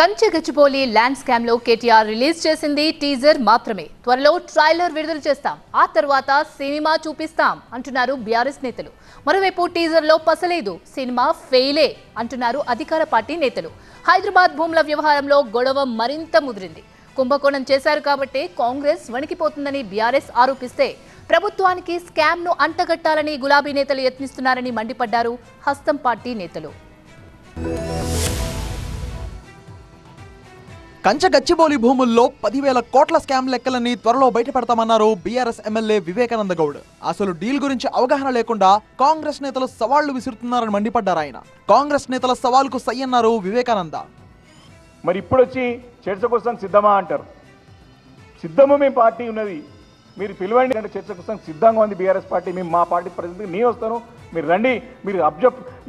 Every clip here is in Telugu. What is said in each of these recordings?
కంచె గచ్చిబౌలి ల్యాండ్ స్కామ్ లో కేటీఆర్ రిలీజ్ చేసింది టీజర్ మాత్రమే. త్వరలో ట్రైలర్ విడుదల చేస్తాం, ఆ తర్వాత సినిమా చూపిస్తాం అంటున్నారు బీఆర్ఎస్ నేతలు. మరోవైపు టీజర్ లో పసలేదు, సినిమా ఫెయిలే అంటున్నారు అధికార పార్టీ నేతలు. హైదరాబాద్ భూముల వ్యవహారంలో గొడవ మరింత ముదిరింది. కుంభకోణం చేశారు కాబట్టి కాంగ్రెస్ వణికిపోతుందని బీఆర్ఎస్ ఆరోపిస్తే, ప్రభుత్వానికి స్కామ్ ను అంటగట్టాలని గులాబీ నేతలు యత్నిస్తున్నారని మండిపడ్డారు హస్తం పార్టీ నేతలు. కంచె గచ్చిబౌలి భూముల్లో 10,000 కోట్ల స్కామ్ లెక్కలని త్వరలో బయటపెడతామన్నారు బీఆర్ఎస్ ఎమ్మెల్యే వివేకానంద గౌడ్. అసలు డీల్ గురించి అవగాహన లేకుండా కాంగ్రెస్ నేతలు సవాళ్లు విసురుతున్నారని మండిపడ్డారు ఆయన. కాంగ్రెస్ నేతల సవాల్కు సై అన్నారు వివేకానంద. మరి ఇప్పుడు వచ్చి చర్చ కోసం సిద్ధమా అంటారు. సిద్ధము మీ పార్టీ ఉన్నది, మీరు పిలవండి అంటే చర్చ కోసం సిద్ధంగా ఉంది బీఆర్ఎస్ పార్టీ. మేము మా పార్టీ ప్రతినిధికి నేను వస్తాను, మీరు రండి, మీరు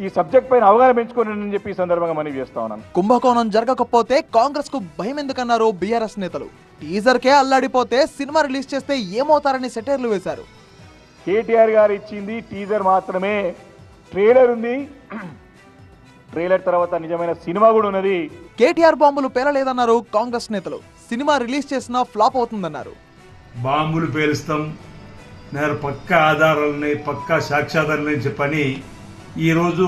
ఈ సబ్జెక్ట్ పైన అవగాహన పెంచుకోండి అని చెప్పి ఈ సందర్భంగా మనవి చేస్తా ఉన్నాను. కుంభకోణం జరగకపోతే కాంగ్రెస్ కు భయం ఎందుకన్నారు బీఆర్ఎస్ నేతలు. టీజర్ కే అల్లాడిపోతే సినిమా రిలీజ్ చేస్తే ఏమవుతారని సెటైర్లు వేశారు. కేటీఆర్ గారు ఇచ్చింది టీజర్ మాత్రమే, ట్రైలర్ ఉంది, ట్రైలర్ తర్వాత నిజమైన సినిమా కూడా ఉన్నది. కేటీఆర్ బాంబులు పేలలేదన్నారు కాంగ్రెస్ నేతలు. సినిమా రిలీజ్ చేసినా ఫ్లాప్ అవుతుందన్నారు. బాంబులు పేలుస్తాం, నేను పక్కా ఆధారాలని పక్కా సాక్ష్యాధారాలని చెప్పని ఈరోజు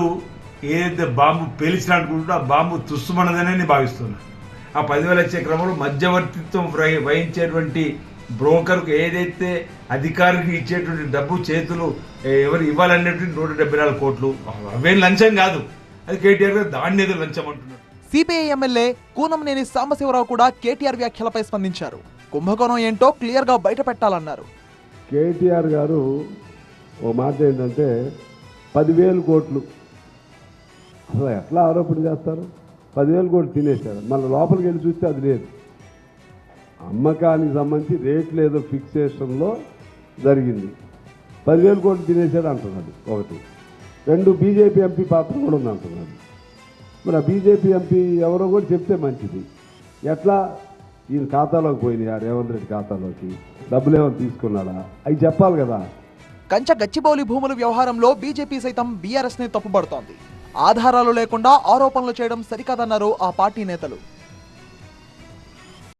ఏదైతే బాంబు పేల్చినట్టుకుంటూ ఆ బాంబు తుస్సుమన్నదనే నేను భావిస్తున్నాను. ఆ 10,000 ఇచ్చే క్రమంలో మధ్యవర్తిత్వం వహించేటువంటి బ్రోకర్కు ఏదైతే అధికారికి ఇచ్చేటువంటి డబ్బు చేతులు ఎవరు ఇవ్వాలనేటువంటి 174 కోట్లు అవేం లంచం కాదు, అది కేటీఆర్ గారు దాన్ని ఏదో లంచం అంటున్నారు. సిపిఐ ఎమ్మెల్యే కూనంనేని సాంబశివరావు కూడా కేటీఆర్ వ్యాఖ్యలపై స్పందించారు. కుంభకోణం ఏంటో క్లియర్ గా బయట పెట్టాలన్నారు. కేటీఆర్ గారు ఓ మాట ఏంటంటే 10,000 కోట్లు అసలు ఎట్లా ఆరోపణ చేస్తారు? 10,000 కోట్లు తినేశారు. మళ్ళీ లోపలికి వెళ్ళి చూస్తే అది లేదు. అమ్మకానికి సంబంధించి రేట్లు ఏదో ఫిక్సేషన్లో జరిగింది. 10,000 కోట్లు తినేశాడు అంటున్నాడు ఒకటి. 2 బీజేపీ ఎంపీ పాత్ర కూడా ఉంది అంటున్నాడు. మరి ఆ బీజేపీ ఎంపీ ఎవరో కూడా చెప్తే మంచిది. ఎట్లా ఈయన ఖాతాలోకి పోయినాయి, ఆ రేవంత్ రెడ్డి ఖాతాలోకి డబ్బులు ఏమైనా తీసుకున్నాడా, అవి చెప్పాలి కదా. కంచె గచ్చిబౌలి భూముల వ్యవహారంలో బీజేపీ సైతం బీఆర్ఎస్ ని తప్పుపడుతోంది. ఆధారాలు లేకుండా ఆరోపణలు చేయడం సరికాదన్నారు ఆ పార్టీ నేతలు.